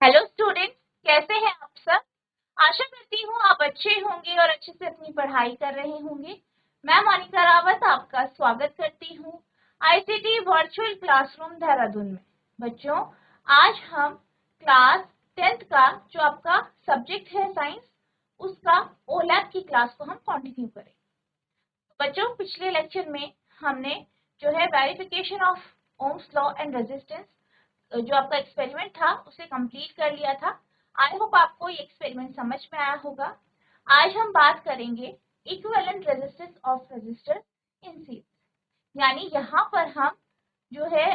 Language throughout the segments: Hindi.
हेलो स्टूडेंट्स, कैसे हैं आप सब। आशा करती हूँ आप अच्छे होंगे और अच्छे से अपनी पढ़ाई कर रहे होंगे। मैं मोनिका रावत आपका स्वागत करती हूँ आईसीटी वर्चुअल क्लासरूम देहरादून में। बच्चों, आज हम क्लास 10th का जो आपका सब्जेक्ट है साइंस, उसका ओ लैब की क्लास को हम कंटिन्यू करेंगे। बच्चों, पिछले लेक्चर में हमने जो है verification of Ohm's law and resistance जो आपका एक्सपेरिमेंट था उसे कंप्लीट कर लिया था। आई होप आपको ये एक्सपेरिमेंट समझ में आया होगा। आज हम बात करेंगे equivalent resistance of resistor in series, यानी यहाँ पर हम जो है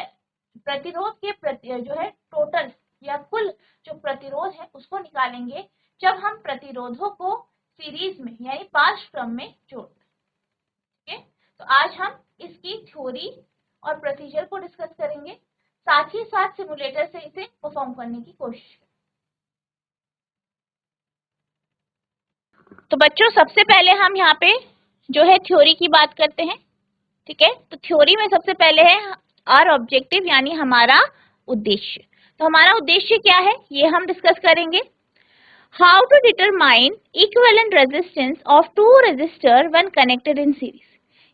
प्रतिरोध के जो है टोटल या कुल जो प्रतिरोध है उसको निकालेंगे जब हम प्रतिरोधों को सीरीज में यानी पार्श्व क्रम में जोड़ते हैं। ठीक है, तो आज हम इसकी थ्योरी और प्रोसीजर को डिस्कस करेंगे, साथ ही साथ सिमुलेटर से इसे परफॉर्म करने की कोशिश करें। तो बच्चों, सबसे पहले हम यहाँ पे जो है थ्योरी की बात करते हैं। ठीक है, तो थ्योरी में सबसे पहले है आवर ऑब्जेक्टिव, यानी हमारा उद्देश्य। तो हमारा उद्देश्य क्या है ये हम डिस्कस करेंगे। How to determine equivalent resistance of two resistor when connected in series.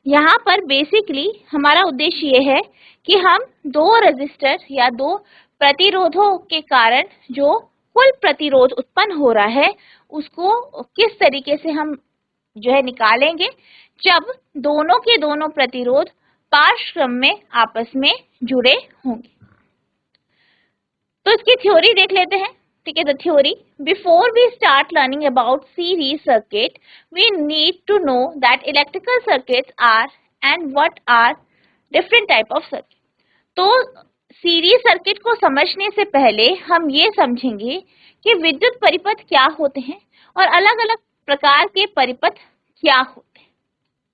यहाँ पर बेसिकली हमारा उद्देश्य ये है कि हम दो रेजिस्टर या दो प्रतिरोधों के कारण जो कुल प्रतिरोध उत्पन्न हो रहा है उसको किस तरीके से हम जो है निकालेंगे जब दोनों के दोनों प्रतिरोध पार्श्व क्रम में आपस में जुड़े होंगे। तो इसकी थ्योरी देख लेते हैं। ठीक है, the theory, before we start learning about series circuit we need to know that electrical circuits are and what are different type of circuit. तो सीरीज सर्किट को समझने से पहले हम ये समझेंगे कि विद्युत परिपथ क्या होते हैं और अलग अलग प्रकार के परिपथ क्या होते हैं।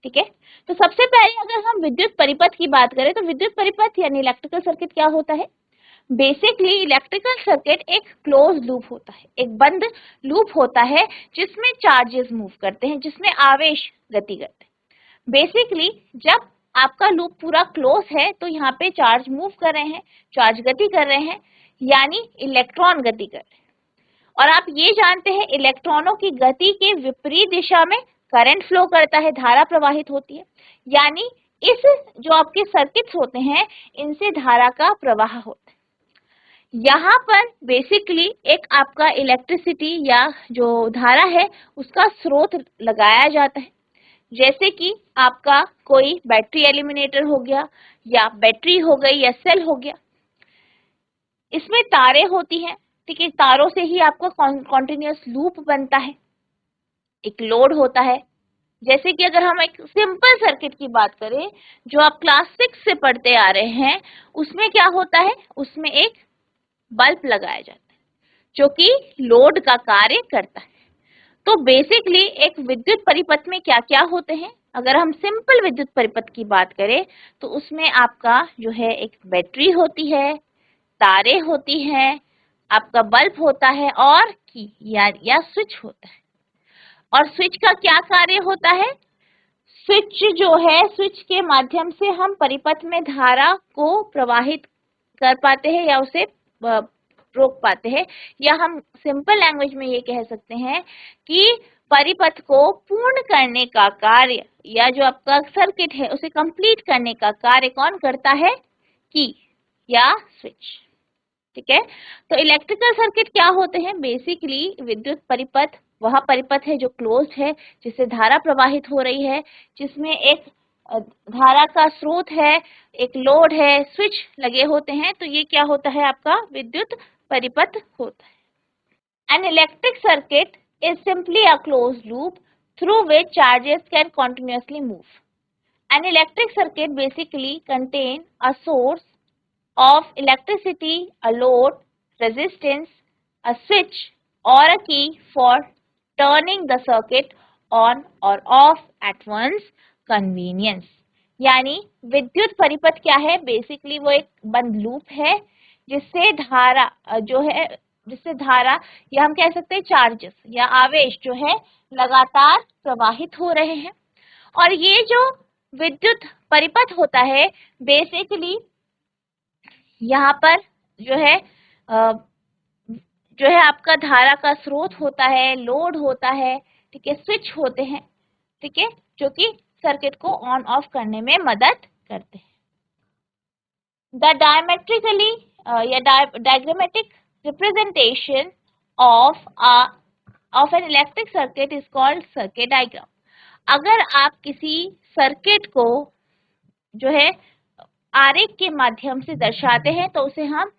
ठीक है, तो सबसे पहले अगर हम विद्युत परिपथ की बात करें तो विद्युत परिपथ यानी इलेक्ट्रिकल सर्किट क्या होता है। बेसिकली इलेक्ट्रिकल सर्किट एक क्लोज लूप होता है, एक बंद लूप होता है जिसमें चार्जेस मूव करते हैं, जिसमें आवेश गति करते हैं। बेसिकली जब आपका लूप पूरा क्लोज है तो यहाँ पे चार्ज मूव कर रहे हैं, चार्ज गति कर रहे हैं, यानी इलेक्ट्रॉन गति कर रहे हैं। और आप ये जानते हैं इलेक्ट्रॉनों की गति के विपरीत दिशा में करंट फ्लो करता है, धारा प्रवाहित होती है, यानी इस जो आपके सर्किट्स होते हैं इनसे धारा का प्रवाह होता है। यहाँ पर बेसिकली एक आपका इलेक्ट्रिसिटी या जो धारा है उसका स्रोत लगाया जाता है, जैसे कि आपका कोई बैटरी एलिमिनेटर हो गया या बैटरी हो गई या सेल हो गया। इसमें तारें होती हैं। ठीक है, तारों से ही आपका कॉन्टिन्यूअस लूप बनता है। एक लोड होता है, जैसे कि अगर हम एक सिंपल सर्किट की बात करें जो आप क्लास 6 से पढ़ते आ रहे हैं, उसमें क्या होता है, उसमें एक बल्ब लगाया जाता है जो कि लोड का कार्य करता है। तो बेसिकली एक विद्युत परिपथ में क्या क्या होते हैं, अगर हम सिंपल विद्युत परिपथ की बात करें तो उसमें आपका जो है एक बैटरी होती है, तारे होती हैं, आपका बल्ब होता है और की या स्विच होता है। और स्विच का क्या कार्य होता है, स्विच जो है, स्विच के माध्यम से हम परिपथ में धारा को प्रवाहित कर पाते हैं या उसे रोक पाते हैं, या हम सिंपल लैंग्वेज में ये कह सकते हैं कि परिपथ को पूर्ण करने का कार्य या जो आपका सर्किट है उसे कंप्लीट करने का कार्य कौन करता है, की या स्विच। ठीक है, तो इलेक्ट्रिकल सर्किट क्या होते हैं, बेसिकली विद्युत परिपथ वह परिपथ है जो क्लोज्ड है, जिससे धारा प्रवाहित हो रही है, जिसमें एक धारा का स्रोत है, एक लोड है, स्विच लगे होते हैं, तो ये क्या होता है, आपका विद्युत परिपथ होता है। An electric circuit is simply a closed loop through which charges can continuously move. An electric circuit basically contains a source of electricity, a load, resistance, a switch or a key for turning the circuit on or off at one's convenience. यानी विद्युत परिपथ क्या है, बेसिकली वो एक बंद लूप है जिससे धारा जो है, जिससे धारा या हम कह सकते हैं चार्जेस या आवेश जो है लगातार प्रवाहित हो रहे हैं। और ये जो विद्युत परिपथ होता है बेसिकली यहाँ पर जो है जो है आपका धारा का स्रोत होता है, लोड होता है, ठीक है, स्विच होते हैं, ठीक है, जो कि सर्किट को ऑन ऑफ करने में मदद करते हैं। द डायमेट्रिकली या diagrammatic representation of an electric circuit is called circuit diagram. अगर आप किसी सर्किट को जो है आरेख के माध्यम से दर्शाते हैं तो उसे हम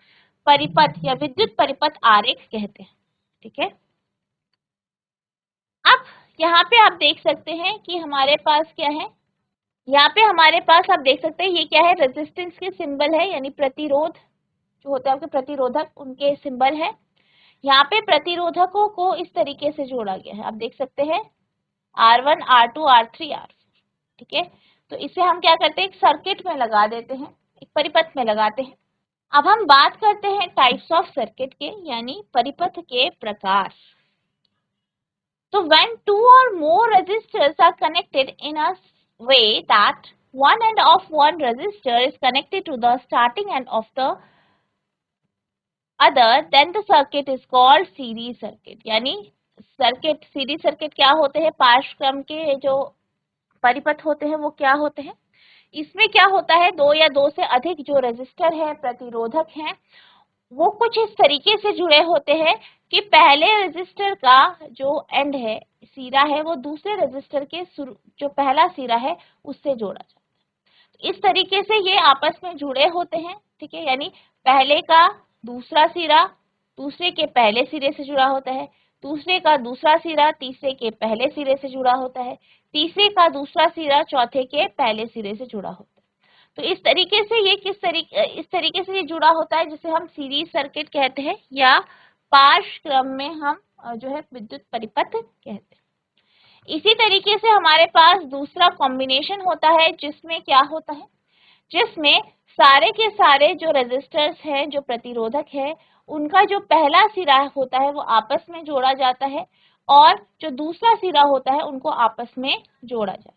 परिपथ या विद्युत परिपथ आरेख कहते हैं, ठीक है। अब यहाँ पे आप देख सकते हैं कि हमारे पास क्या है, यहाँ पे हमारे पास आप देख सकते हैं ये क्या है, रेजिस्टेंस के सिंबल है, यानी प्रतिरोध जो होते हैं आपके प्रतिरोधक, उनके सिंबल है। यहाँ पे प्रतिरोधकों को इस तरीके से जोड़ा गया है, आप देख सकते हैं R1, R2, R3, R4, ठीक है। तो इसे हम क्या करते हैं, एक सर्किट में लगा देते हैं, एक परिपथ में लगाते हैं। अब हम बात करते हैं टाइप्स ऑफ सर्किट के, यानी परिपथ के प्रकार। तो when two or more resistors are connected in a way that one end of one resistor is connected to the starting end of the other, then the circuit is called series circuit। यानी सर्किट, सीरीज सर्किट क्या होते हैं, पार्श्वक्रम के जो परिपथ होते हैं वो क्या होते हैं। इसमें क्या होता है, दो या दो से अधिक जो रेजिस्टर है, प्रतिरोधक हैं, वो कुछ इस तरीके से जुड़े होते हैं कि पहले रेजिस्टर का जो एंड है, सिरा है, वो दूसरे रेजिस्टर के जो पहला सिरा है उससे जोड़ा जाता है। इस तरीके से ये आपस में जुड़े होते हैं, ठीक है। यानी पहले का दूसरा सिरा दूसरे के पहले सिरे से जुड़ा होता है, दूसरे का दूसरा सिरा तीसरे के पहले सिरे से जुड़ा होता है, तीसरे का दूसरा सिरा चौथे के पहले सिरे से जुड़ा होता है। तो इस तरीके से ये इस तरीके से ये जुड़ा होता है, जिसे हम सीरीज सर्किट कहते हैं, या पार्श्व क्रम में हम जो है विद्युत परिपथ कहते हैं। इसी तरीके से हमारे पास दूसरा कॉम्बिनेशन होता है, जिसमें क्या होता है, जिसमें सारे के सारे जो रेजिस्टर्स हैं, जो प्रतिरोधक है, उनका जो पहला सिरा होता है वो आपस में जोड़ा जाता है, और जो दूसरा सिरा होता है उनको आपस में जोड़ा जाता है,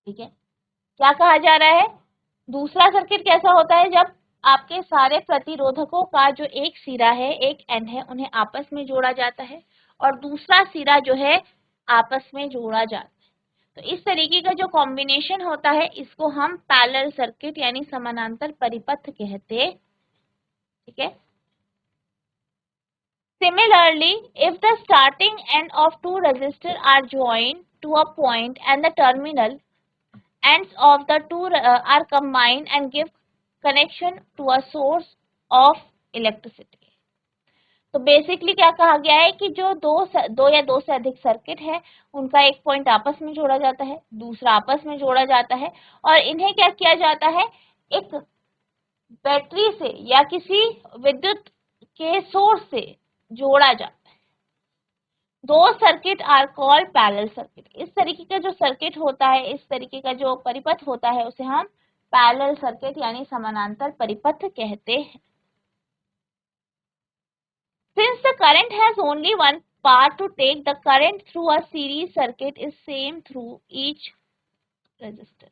ठीक है। क्या कहा जा रहा है, दूसरा सर्किट कैसा होता है, जब आपके सारे प्रतिरोधकों का जो एक सिरा है, एक एंड है, उन्हें आपस में जोड़ा जाता है, और दूसरा सिरा जो है आपस में जोड़ा जाता है। तो इस तरीके का जो कॉम्बिनेशन होता है, इसको हम पैरेलल सर्किट यानी समानांतर परिपथ कहते हैं, ठीक है। Similarly, if the starting end of two resistors are joined to a point and the terminal ends of the two are combined and give connection to a source of electricity। तो बेसिकली क्या कहा गया है कि जो दो या दो से अधिक सर्किट है, उनका एक पॉइंट आपस में जोड़ा जाता है, दूसरा आपस में जोड़ा जाता है, और इन्हें क्या किया जाता है, एक बैटरी से या किसी विद्युत के सोर्स से जोड़ा जाता है। दो circuit are called parallel circuit. इस तरीके का जो सर्किट होता है, इस तरीके का जो परिपथ होता है, उसे हम पैरेलल सर्किट यानी समानांतर परिपथ कहते हैं। Since the current has only one path to take, the current through a series circuit is same through each resistor।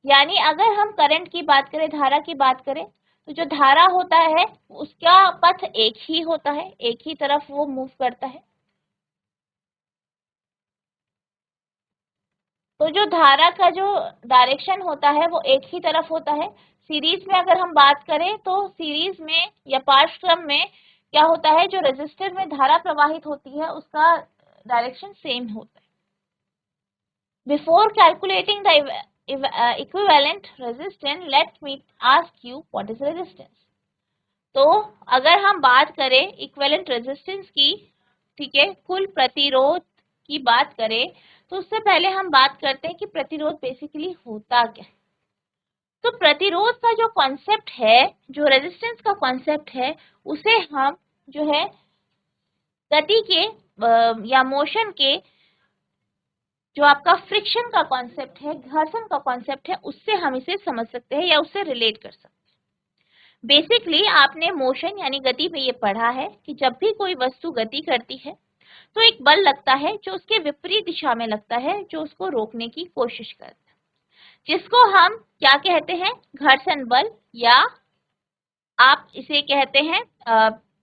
यानी अगर हम करंट की बात करें, धारा की बात करें, तो जो धारा होता है उसका पथ एक ही होता है, एक ही तरफ वो मूव करता है। तो जो धारा का जो डायरेक्शन होता है वो एक ही तरफ होता है। सीरीज में अगर हम बात करें तो सीरीज में या पार्श्वक्रम में क्या होता है, जो रेजिस्टर में धारा प्रवाहित होती है उसका डायरेक्शन सेम होता है। Before calculating the equivalent resistance, let me ask you what is resistance. तो अगर हम बात करें इक्विवेलेंट रेजिस्टेंस की, ठीक है, कुल प्रतिरोध की बात करें, तो उससे पहले हम बात करते हैं कि प्रतिरोध बेसिकली होता क्या है। तो प्रतिरोध का जो कॉन्सेप्ट है, जो रेजिस्टेंस का कॉन्सेप्ट है, उसे हम जो है गति के या मोशन के जो आपका फ्रिक्शन का कॉन्सेप्ट है, घर्षण का कॉन्सेप्ट है, उससे हम इसे समझ सकते हैं या उससे रिलेट कर सकते हैं। बेसिकली आपने मोशन यानी गति पे ये पढ़ा है कि जब भी कोई वस्तु गति करती है तो एक बल लगता है जो उसके विपरीत दिशा में लगता है, जो उसको रोकने की कोशिश करता है, जिसको हम क्या कहते हैं, घर्षण बल, या आप इसे कहते हैं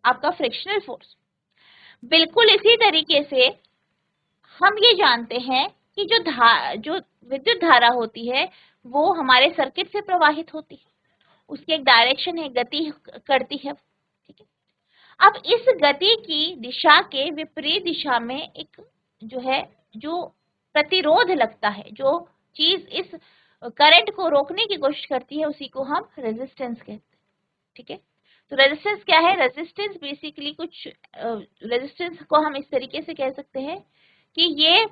आपका फ्रिक्शनल फोर्स। बिल्कुल इसी तरीके से हम ये जानते हैं कि जो विद्युत धारा होती है वो हमारे सर्किट से प्रवाहित होती है, उसकी एक डायरेक्शन है, गति करती है, ठीक है। अब इस गति की दिशा के विपरीत दिशा में एक जो है, जो प्रतिरोध लगता है, जो चीज इस करंट को रोकने की कोशिश करती है, उसी को हम रेजिस्टेंस कहते हैं, ठीक है। तो रेजिस्टेंस क्या है? रेजिस्टेंस बेसिकली कुछ रेजिस्टेंस को हम इस तरीके से कह सकते हैं कि ये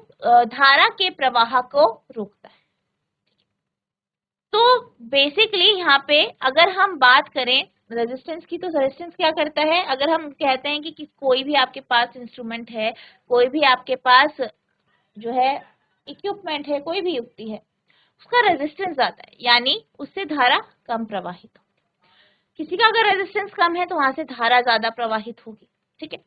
धारा के प्रवाह को रोकता है। तो बेसिकली यहाँ पे अगर हम बात करें रेजिस्टेंस की, तो रेजिस्टेंस क्या करता है? अगर हम कहते हैं कि कोई भी आपके पास इंस्ट्रूमेंट है, कोई भी आपके पास जो है इक्विपमेंट है, कोई भी युक्ति है, उसका रेजिस्टेंस आता है, यानी उससे धारा कम प्रवाहित हो। किसी का अगर रेजिस्टेंस कम है तो वहां से धारा ज्यादा प्रवाहित होगी, ठीक है।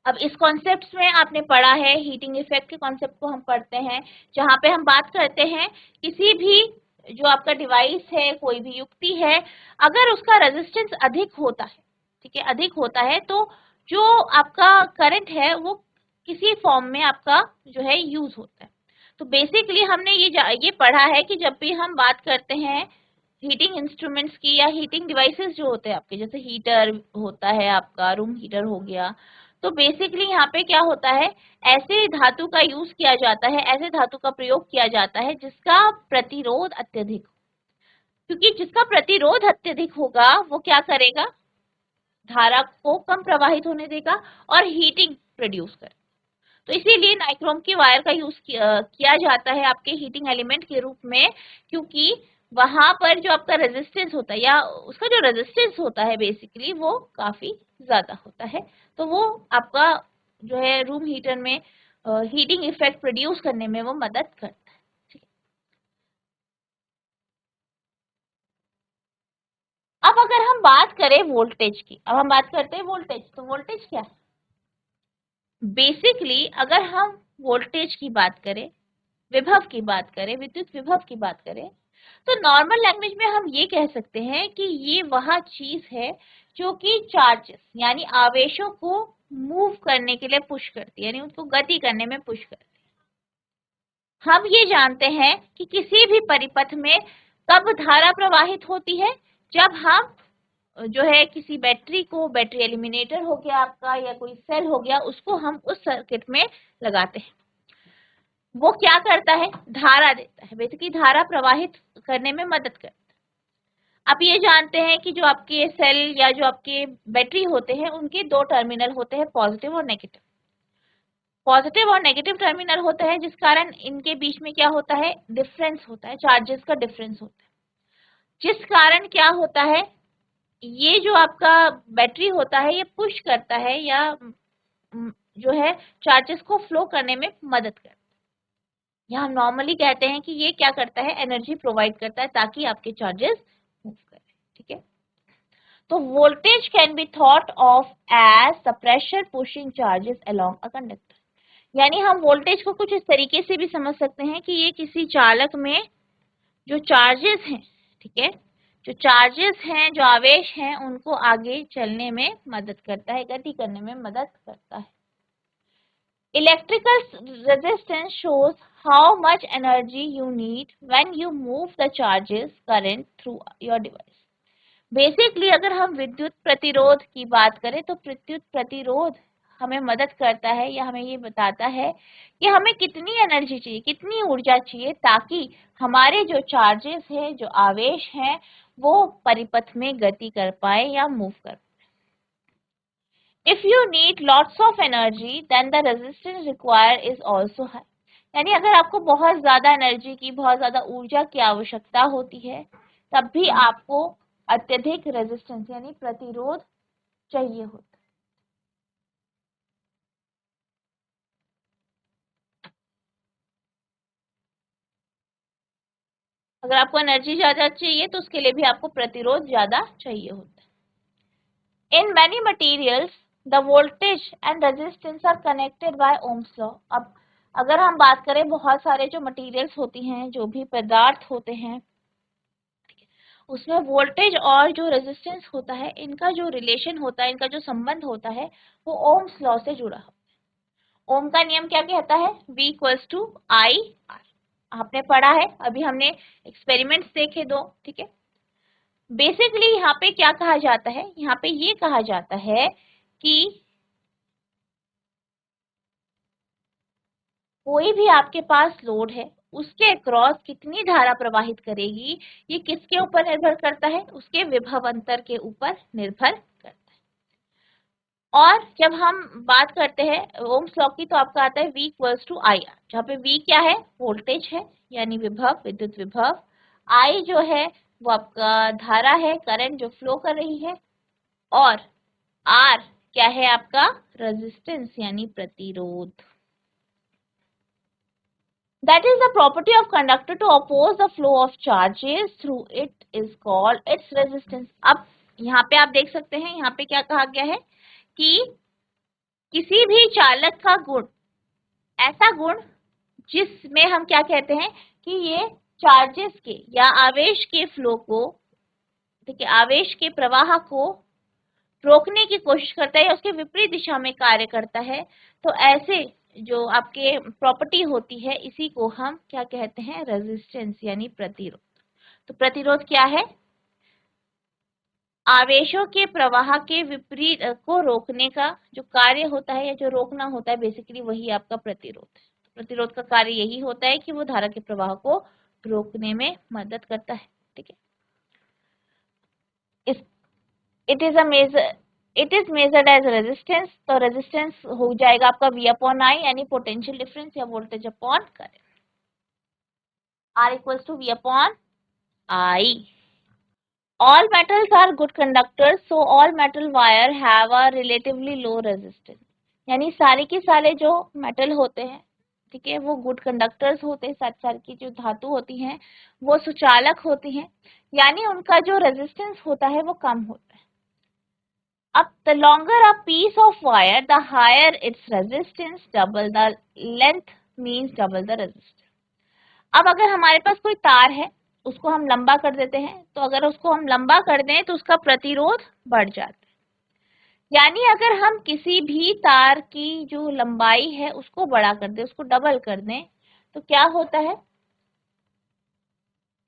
अब इस कॉन्सेप्ट में आपने पढ़ा है, हीटिंग इफेक्ट के कॉन्सेप्ट को हम पढ़ते हैं, जहां पे हम बात करते हैं किसी भी जो आपका डिवाइस है, कोई भी युक्ति है, अगर उसका रेजिस्टेंस अधिक होता है, ठीक है, अधिक होता है, तो जो आपका करंट है वो किसी फॉर्म में आपका जो है यूज होता है। तो बेसिकली हमने ये पढ़ा है कि जब भी हम बात करते हैं हीटिंग इंस्ट्रूमेंट्स की या हीटिंग डिवाइसेस जो होते हैं आपके, जैसे हीटर होता है आपका, रूम हीटर हो गया, तो बेसिकली यहाँ पे क्या होता है, ऐसे धातु का यूज किया जाता है, ऐसे धातु का प्रयोग किया जाता है जिसका प्रतिरोध अत्यधिक हो, क्योंकि जिसका प्रतिरोध अत्यधिक होगा वो क्या करेगा, धारा को कम प्रवाहित होने देगा और हीटिंग प्रोड्यूस करेगा। तो इसीलिए नाइक्रोम की वायर का यूज किया जाता है आपके हीटिंग एलिमेंट के रूप में, क्योंकि वहां पर जो आपका रेजिस्टेंस होता है या उसका जो रेजिस्टेंस होता है बेसिकली वो काफी ज्यादा होता है, तो वो आपका जो है रूम हीटर में हीटिंग इफेक्ट प्रोड्यूस करने में वो मदद करता है, ठीक है। अब अगर हम बात करें वोल्टेज की, अब हम बात करते हैं वोल्टेज, तो वोल्टेज क्या है? बेसिकली अगर हम वोल्टेज की बात करें, विभव की बात करें, विद्युत विभव की बात करें, तो नॉर्मल लैंग्वेज में हम ये कह सकते हैं कि ये वह चीज है जो कि चार्जेस यानी आवेशों को मूव करने के लिए पुश करती है, यानी उनको गति करने में पुश करती है। हम ये जानते हैं कि किसी भी परिपथ में कब धारा प्रवाहित होती है, जब हम जो है किसी बैटरी को, बैटरी एलिमिनेटर हो गया आपका या कोई सेल हो गया, उसको हम उस सर्किट में लगाते हैं। वो क्या करता है? धारा देता है, बेसिकली धारा प्रवाहित करने में मदद करता है। आप ये जानते हैं कि जो आपके सेल या जो आपके बैटरी होते हैं उनके दो टर्मिनल होते हैं, पॉजिटिव और नेगेटिव। पॉजिटिव और नेगेटिव टर्मिनल होते हैं, जिस कारण इनके बीच में क्या होता है, डिफरेंस होता है, चार्जेस का डिफरेंस होता है, जिस कारण क्या होता है, ये जो आपका बैटरी होता है ये पुश करता है या जो है चार्जेस को फ्लो करने में मदद करता है। या हम नॉर्मली कहते हैं कि ये क्या करता है, एनर्जी प्रोवाइड करता है ताकि आपके चार्जेस मूव करें, ठीक है। तो voltage can be thought of as the pressure pushing charges along a conductor, यानी हम वोल्टेज को कुछ इस तरीके से भी समझ सकते हैं कि ये किसी चालक में जो चार्जेस हैं, ठीक है, जो चार्जेस हैं, जो आवेश हैं, उनको आगे चलने में मदद करता है, गति करने में मदद करता है। Electrical resistance shows how much energy you need when you move the charges current through your device. Basically अगर हम विद्युत प्रतिरोध की बात करें तो विद्युत प्रतिरोध हमें मदद करता है या हमें ये बताता है कि हमें कितनी एनर्जी चाहिए, कितनी ऊर्जा चाहिए ताकि हमारे जो चार्जेस हैं, जो आवेश हैं, वो परिपथ में गति कर पाए या मूव कर पाए। If you need lots of energy, then the resistance required is also high. यानी अगर आपको बहुत ज्यादा एनर्जी की, बहुत ज्यादा ऊर्जा की आवश्यकता होती है, तब भी आपको अत्यधिक रेजिस्टेंस यानी प्रतिरोध चाहिए होता है। अगर आपको एनर्जी ज्यादा चाहिए तो उसके लिए भी आपको प्रतिरोध ज्यादा चाहिए होता है। In many materials, the voltage and resistance are connected by Ohm's law. अब अगर हम बात करें बहुत सारे जो मटेरियल्स होती हैं, जो भी पदार्थ होते हैं, उसमें वोल्टेज और जो रेजिस्टेंस होता है, इनका जो रिलेशन होता है, इनका जो संबंध होता है, वो ओम्स लॉ से जुड़ा हो। ओम का नियम क्या कहता है? V equals to I R. आपने पढ़ा है, अभी हमने एक्सपेरिमेंट्स देखे दो, ठीक है। बेसिकली यहाँ पे क्या कहा जाता है? यहाँ पे ये कहा जाता है कि कोई भी आपके पास लोड है, उसके अक्रॉस कितनी धारा प्रवाहित करेगी, ये किसके ऊपर निर्भर करता है? उसके विभव अंतर के ऊपर निर्भर करता है। और जब हम बात करते हैं ओम्स लॉ की, तो आपका आता है V equals to I R, जहाँ पे V क्या है? वोल्टेज है, यानी विभव, विद्युत विभव। I जो है वो आपका धारा है, करंट जो फ्लो कर रही है। और R क्या है? आपका रेजिस्टेंस यानी प्रतिरोध। That is the property of conductor to oppose the flow of charges through it is called its resistance। अब यहाँ पे आप देख सकते हैं, यहाँ पे क्या कहा गया है कि किसी भी चालक का गुण, ऐसा गुण जिसमें हम क्या कहते हैं कि ये चार्जेस के या आवेश के फ्लो को, ठीक है, आवेश के प्रवाह को रोकने की कोशिश करता है या उसके विपरीत दिशा में कार्य करता है। तो ऐसे जो आपके प्रॉपर्टी होती है, इसी को हम क्या कहते हैं? रेजिस्टेंस यानी प्रतिरोध। तो प्रतिरोध क्या है? आवेशों के प्रवाह के विपरीत को रोकने का जो कार्य होता है या जो रोकना होता है, बेसिकली वही आपका प्रतिरोध है। तो प्रतिरोध का कार्य यही होता है कि वो धारा के प्रवाह को रोकने में मदद करता है, ठीक है। It is measured as resistance. तो रेजिस्टेंस हो जाएगा आपका V अपॉन आई, यानी पोटेंशियल डिफरेंस या voltage upon current. R equals to V upon I. All metals are good conductors, so all metal wire have a relatively low resistance। यानी सारे के सारे जो मेटल होते हैं, ठीक है, वो गुड कंडक्टर्स होते हैं। साथ साथ की जो धातु होती हैं वो सुचालक होती हैं, यानी उनका जो रेजिस्टेंस होता है वो कम होता है। अब the longer a piece of wire, the higher its resistance, double the length means double the resistance। अब अगर हमारे पास कोई तार है, उसको हम लंबा कर देते हैं, तो अगर उसको हम लंबा कर दें तो उसका प्रतिरोध बढ़ जाता है। यानी अगर हम किसी भी तार की जो लंबाई है उसको बड़ा कर दें, उसको डबल कर दें, तो क्या होता है?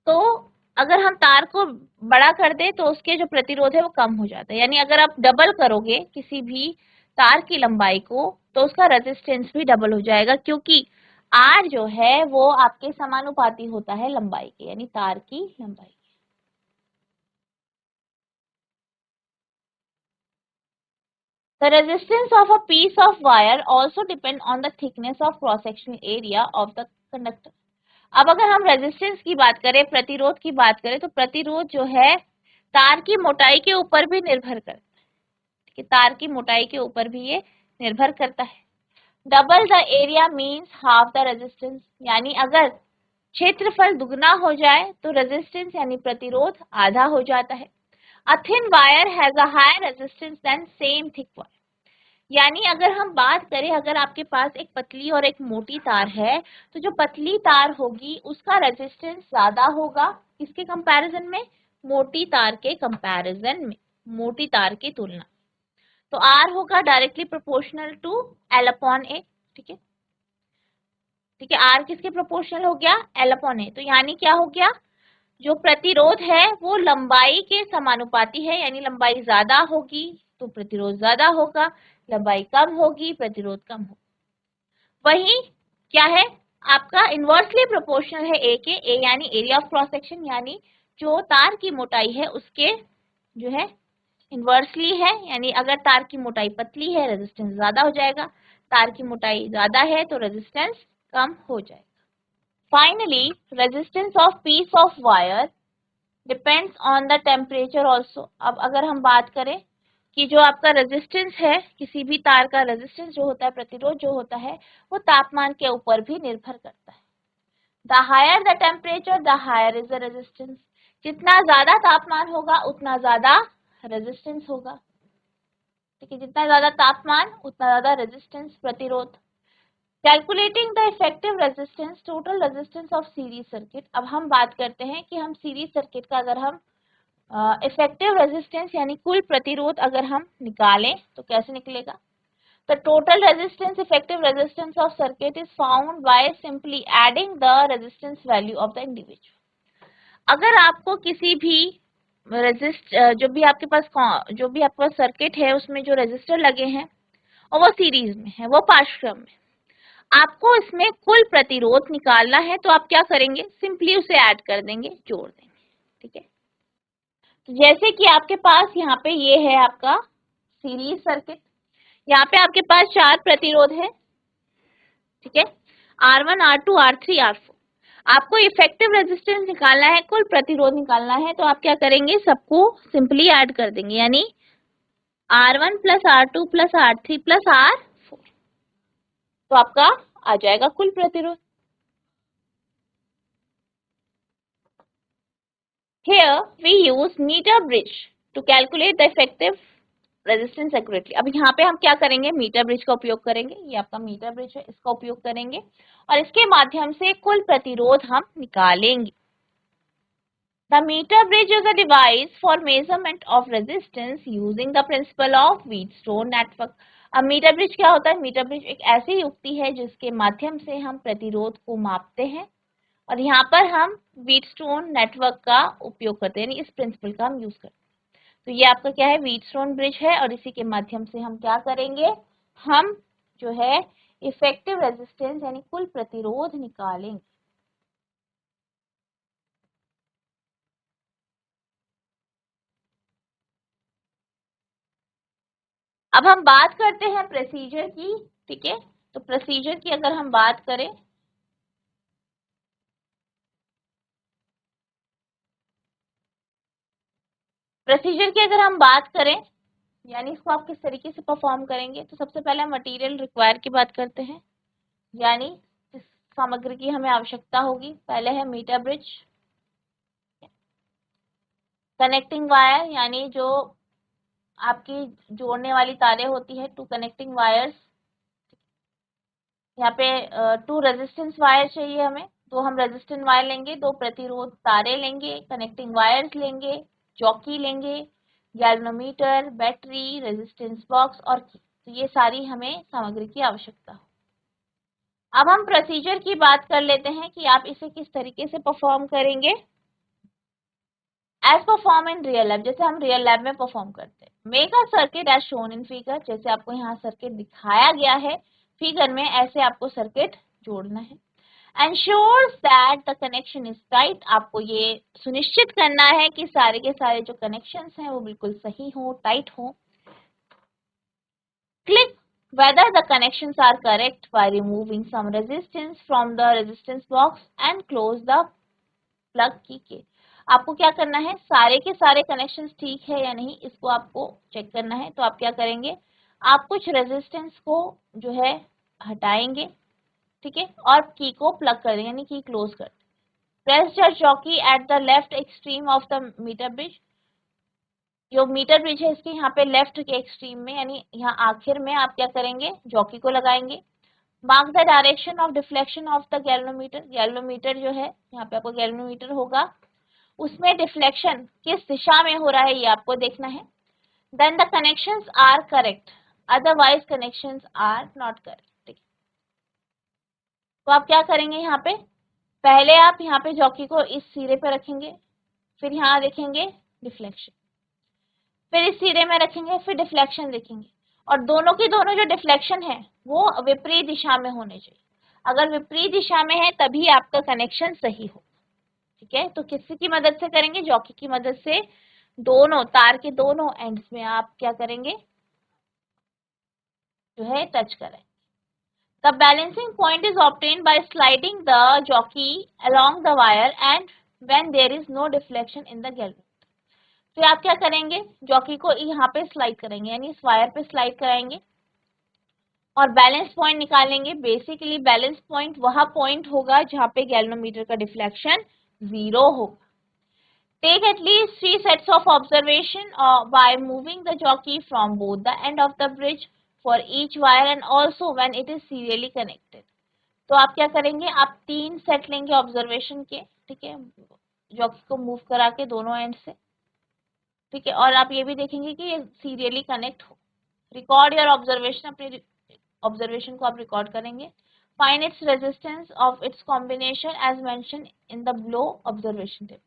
तो अगर हम तार को बड़ा कर दें तो उसके जो प्रतिरोध है वो कम हो जाता है। यानी अगर आप डबल करोगे किसी भी तार की लंबाई को, तो उसका रेजिस्टेंस भी डबल हो जाएगा, क्योंकि R जो है वो आपके समानुपाती होता है लंबाई के, यानी तार की लंबाई। The resistance of a piece of wire also depend on the thickness of cross-sectional area of the conductor। अब अगर हम रेजिस्टेंस की बात करें, प्रतिरोध की बात करें, तो प्रतिरोध जो है तार की मोटाई के ऊपर भी निर्भर करता है, कि तार की मोटाई के ऊपर भी ये निर्भर करता है। Double the area means half the resistance, यानी अगर क्षेत्रफल दुगना हो जाए तो रेजिस्टेंस यानी प्रतिरोध आधा हो जाता है। A thin wire has a higher resistance than same thick wire. यानी अगर हम बात करें, अगर आपके पास एक पतली और एक मोटी तार है, तो जो पतली तार होगी उसका रेजिस्टेंस ज्यादा होगा, किसके कंपैरिजन में? मोटी तार के कंपैरिजन में, मोटी तार की तुलना। तो R होगा directly proportional to L upon A, ठीक है, ठीक है। R किसके प्रोपोर्शनल हो गया? L अपॉन ए। तो यानी क्या हो गया? जो प्रतिरोध है वो लंबाई के समानुपाती है, यानी लंबाई ज्यादा होगी तो प्रतिरोध ज्यादा होगा, लंबाई कम होगी प्रतिरोध कम होगा। वही क्या है? आपका इनवर्सली प्रोपोर्शनल है ए के, ए यानी एरिया ऑफ क्रॉस सेक्शन, यानी जो तार की मोटाई है उसके जो है इनवर्सली है, यानी अगर तार की मोटाई पतली है रेजिस्टेंस ज्यादा हो जाएगा, तार की मोटाई ज्यादा है तो रेजिस्टेंस कम हो जाएगा। Finally resistance of peace of wire depends on the temperature also. अब अगर हम बात करें कि जो आपका रेजिस्टेंस है, किसी भी तार का रेजिस्टेंस जो होता है, प्रतिरोध जो होता है, वो तापमान के ऊपर भी निर्भर करता है। The higher the temperature the higher is the resistance. जितना ज्यादा तापमान होगा उतना ज्यादा रेजिस्टेंस होगा, ठीक है, जितना ज्यादा तापमान उतना ज्यादा रेजिस्टेंस, प्रतिरोध। Calculating the effective resistance, total resistance of series circuit. अब हम बात करते हैं कि हम सीरीज सर्किट का अगर हम इफेक्टिव रेजिस्टेंस यानी कुल प्रतिरोध अगर हम निकालें तो कैसे निकलेगा? The total resistance, effective resistance of circuit is found by simply adding the resistance value of the individual. अगर आपको किसी भी जो भी आपके पास सर्किट है उसमें जो रेजिस्टर लगे हैं और वो सीरीज में है, वो पाशक्रम में, आपको इसमें कुल प्रतिरोध निकालना है तो आप क्या करेंगे? सिंपली उसे ऐड कर देंगे, जोड़ देंगे, ठीक है। तो जैसे कि आपके पास यहाँ पे ये है आपका सीरीज सर्किट, यहाँ पे आपके पास 4 प्रतिरोध है, ठीक है, R1, R2, R3, R4। आपको इफेक्टिव रेजिस्टेंस निकालना है, कुल प्रतिरोध निकालना है, तो आप क्या करेंगे? सबको सिंपली ऐड कर देंगे, यानी R1 plus R2 plus R3 plus R4, तो आपका आ जाएगा कुल प्रतिरोध। Here we use meter bridge to calculate the effective resistance accurately। अब यहाँ पे हम क्या करेंगे? मीटर ब्रिज का उपयोग करेंगे, ये आपका मीटर ब्रिज है, इसका उपयोग करेंगे और इसके माध्यम से कुल प्रतिरोध हम निकालेंगे। The meter bridge is a device for measurement of resistance using the principle of Wheatstone network। अब मीटर ब्रिज क्या होता है? मीटर ब्रिज एक ऐसी युक्ति है जिसके माध्यम से हम प्रतिरोध को मापते हैं और यहाँ पर हम व्हीटस्टोन नेटवर्क का उपयोग करते हैं, यानी इस प्रिंसिपल का हम यूज करते हैं। तो ये आपका क्या है? व्हीटस्टोन ब्रिज है और इसी के माध्यम से हम क्या करेंगे? हम जो है इफेक्टिव रेजिस्टेंस यानी कुल प्रतिरोध निकालेंगे। अब हम बात करते हैं प्रोसीजर की, ठीक है। तो प्रोसीजर की अगर हम बात करें, यानी इसको आप किस तरीके से परफॉर्म करेंगे, तो सबसे पहले मटेरियल रिक्वायर की बात करते हैं, यानी जिस सामग्री की हमें आवश्यकता होगी। पहले है मीटर ब्रिज, कनेक्टिंग वायर यानी जो आपकी जोड़ने वाली तारें होती है, 2 कनेक्टिंग वायर्स। यहाँ पे 2 रेजिस्टेंस वायर चाहिए हमें, 2 हम रेजिस्टेंस वायर लेंगे, 2 प्रतिरोध तारे लेंगे, कनेक्टिंग वायर्स लेंगे, जॉकी लेंगे, गैल्वेनोमीटर, बैटरी, रेजिस्टेंस बॉक्स और की। तो ये सारी हमें सामग्री की आवश्यकता हो। अब हम प्रोसीजर की बात कर लेते हैं कि आप इसे किस तरीके से परफॉर्म करेंगे। As perform in real lab, जैसे हम रियल लैब में परफॉर्म करते हैं। Make a circuit as shown in figure, जैसे आपको यहाँ सर्किट दिखाया गया है फिगर में, ऐसे आपको सर्किट जोड़ना है। Ensures that the connection is tight, आपको ये सुनिश्चित करना है कि सारे के सारे जो कनेक्शंस हैं वो बिल्कुल सही हो, टाइट हो। Click whether the connections are correct by removing some resistance from the resistance box and close the plug key। आपको क्या करना है? सारे के सारे कनेक्शंस ठीक है या नहीं, इसको आपको चेक करना है। तो आप क्या करेंगे? आप कुछ रेजिस्टेंस को जो है हटाएंगे, ठीक है, और की को प्लग कर देंगे, यानी की क्लोज कर देंगे। Press the jockey at the left extreme of the meter bridge, जो मीटर ब्रिज है इसके यहाँ पे लेफ्ट के एक्सट्रीम में, यानी यहाँ आखिर में आप क्या करेंगे? जॉकी को लगाएंगे। Mark the direction of deflection of the galvanometer, galvanometer जो है यहाँ पे आपको गैल्वेनोमीटर होगा, उसमें डिफ्लेक्शन किस दिशा में हो रहा है ये आपको देखना है। Then the connections are correct, otherwise connections are not correct. तो आप क्या करेंगे? यहाँ पे पहले आप यहाँ पे जॉकी को इस सिरे पे रखेंगे, फिर यहाँ देखेंगे डिफ्लेक्शन, फिर इस सिरे में रखेंगे, फिर डिफ्लेक्शन देखेंगे, और दोनों की दोनों जो डिफ्लेक्शन है वो विपरीत दिशा में होने चाहिए। अगर विपरीत दिशा में है तभी आपका कनेक्शन सही हो, ठीक है। तो किसी की मदद से करेंगे? जॉकी की मदद से दोनों तार के दोनों एंड्स में आप क्या करेंगे? जो है टच करें। The balancing point is obtained by sliding the jockey along the wire and when there is no deflection in the galvanometer। फिर आप क्या करेंगे? जॉकी को यहाँ पे स्लाइड करेंगे, यानी इस वायर पे स्लाइड कराएंगे और बैलेंस पॉइंट निकालेंगे। बेसिकली बैलेंस पॉइंट वह पॉइंट होगा जहाँ पे गैल्वेनोमीटर का डिफ्लेक्शन 0 होगा। Take at least 3 sets of observation by moving the jockey from both the end of the bridge for each wire and also when it is serially connected। तो आप क्या करेंगे? आप 3 सेट लेंगे ऑब्जर्वेशन के, ठीक है, जॉकी को मूव करा के दोनों एंड से, ठीक है, और आप ये भी देखेंगे कि ये सीरियली कनेक्ट हो। रिकॉर्ड योर ऑब्जर्वेशन, अपने ऑब्जर्वेशन को आप रिकॉर्ड करेंगे। Find its resistance of its combination as mention in the below observation table.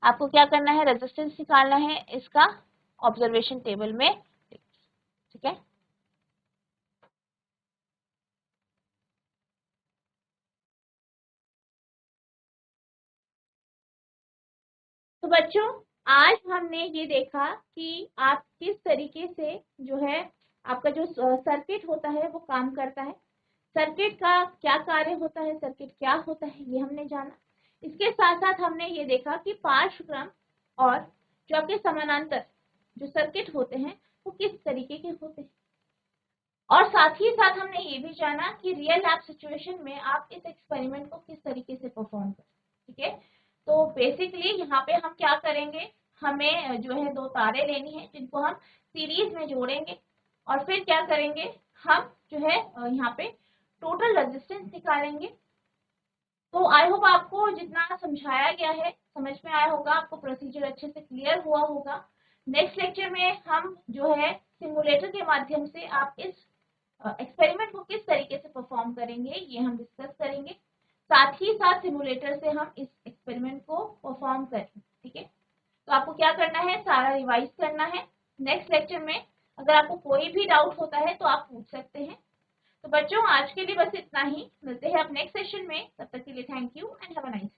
आपको क्या करना है, रेजिस्टेंस निकालना है इसका ऑब्जर्वेशन टेबल में, ठीक है। तो बच्चों आज हमने ये देखा कि आप किस तरीके से जो है आपका जो सर्किट होता है वो काम करता है, सर्किट का क्या कार्य होता है, सर्किट क्या होता है ये हमने जाना। इसके साथ साथ हमने ये देखा कि पार्श्वक्रम और जो आपके समानांतर जो सर्किट होते हैं वो किस तरीके के होते हैं, और साथ ही साथ हमने ये भी जाना कि रियल लैब सिचुएशन में आप इस एक्सपेरिमेंट को किस तरीके से परफॉर्म करें, ठीक है। तो बेसिकली यहाँ पे हम क्या करेंगे, हमें जो है दो तारे लेनी है जिनको हम सीरीज में जोड़ेंगे, और फिर क्या करेंगे, हम जो है यहाँ पे टोटल रेजिस्टेंस निकालेंगे। तो आई होप आपको जितना समझाया गया है समझ में आया होगा, आपको प्रोसीजर अच्छे से क्लियर हुआ होगा। नेक्स्ट लेक्चर में हम जो है सिमुलेटर के माध्यम से आप इस एक्सपेरिमेंट को किस तरीके से परफॉर्म करेंगे ये हम डिस्कस करेंगे। साथ ही साथ सिमुलेटर से हम इस एक्सपेरिमेंट को परफॉर्म करेंगे, ठीक है। तो आपको क्या करना है, सारा रिवाइज करना है। नेक्स्ट लेक्चर में अगर आपको कोई भी डाउट होता है तो आप पूछ सकते हैं। तो बच्चों आज के लिए बस इतना ही, मिलते हैं आप नेक्स्ट सेशन में, तब तक के लिए thank you and have a nice day.